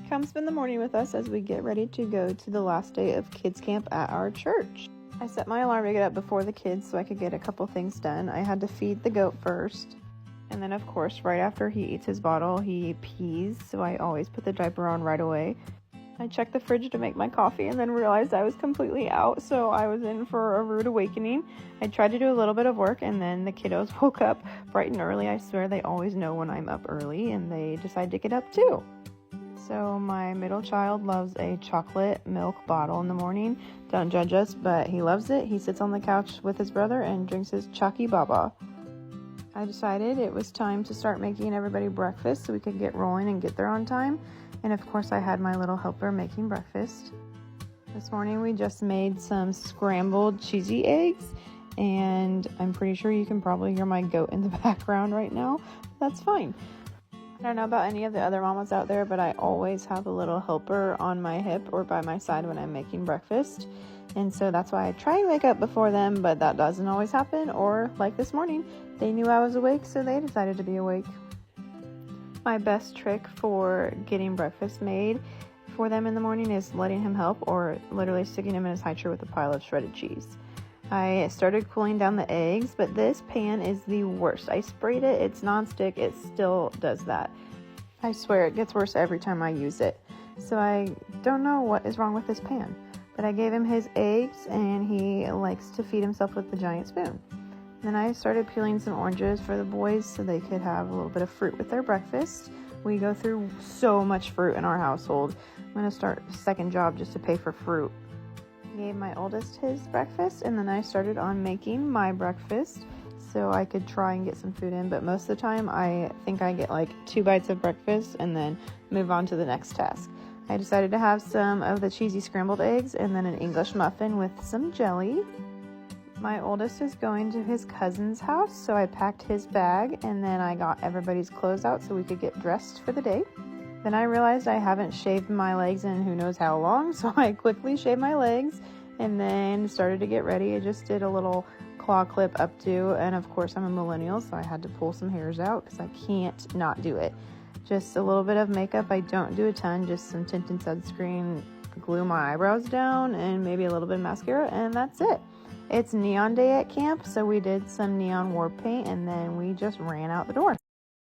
Come spend the morning with us as we get ready to go to the last day of kids camp at our church. I set my alarm to get up before the kids so I could get a couple things done. I had to feed the goat first. And then, of course, right after he eats his bottle, he pees, so I always put the diaper on right away. I checked the fridge to make my coffee and then realized I was completely out, so I was in for a rude awakening. I tried to do a little bit of work, and then the kiddos woke up bright and early. I swear they always know when I'm up early, and they decide to get up too. So my middle child loves a chocolate milk bottle in the morning. Don't judge us, but he loves it. He sits on the couch with his brother and drinks his Chalky Baba. I decided it was time to start making everybody breakfast so we could get rolling and get there on time. And of course I had my little helper making breakfast. This morning we just made some scrambled cheesy eggs, and I'm pretty sure you can probably hear my goat in the background right now. That's fine. I don't know about any of the other mamas out there, but I always have a little helper on my hip or by my side when I'm making breakfast. And so that's why I try and wake up before them, but that doesn't always happen. Or like this morning, they knew I was awake, so they decided to be awake. My best trick for getting breakfast made for them in the morning is letting him help, or literally sticking him in his high chair with a pile of shredded cheese. I started cooling down the eggs, but this pan is the worst. I sprayed it, it's nonstick, it still does that. I swear it gets worse every time I use it. So I don't know what is wrong with this pan, but I gave him his eggs and he likes to feed himself with the giant spoon. Then I started peeling some oranges for the boys so they could have a little bit of fruit with their breakfast. We go through so much fruit in our household. I'm going to start a second job just to pay for fruit. I gave my oldest his breakfast, and then I started on making my breakfast so I could try and get some food in. But most of the time I think I get like 2 bites of breakfast and then move on to the next task. I decided to have some of the cheesy scrambled eggs and then an English muffin with some jelly. My oldest is going to his cousin's house, so I packed his bag and then I got everybody's clothes out so we could get dressed for the day. Then I realized I haven't shaved my legs in who knows how long, so I quickly shaved my legs and then started to get ready. I just did a little claw clip updo, and of course I'm a millennial, so I had to pull some hairs out because I can't not do it. Just a little bit of makeup. I don't do a ton, just some tint and sunscreen, glue my eyebrows down, and maybe a little bit of mascara, and that's it. It's neon day at camp, so we did some neon war paint, and then we just ran out the door.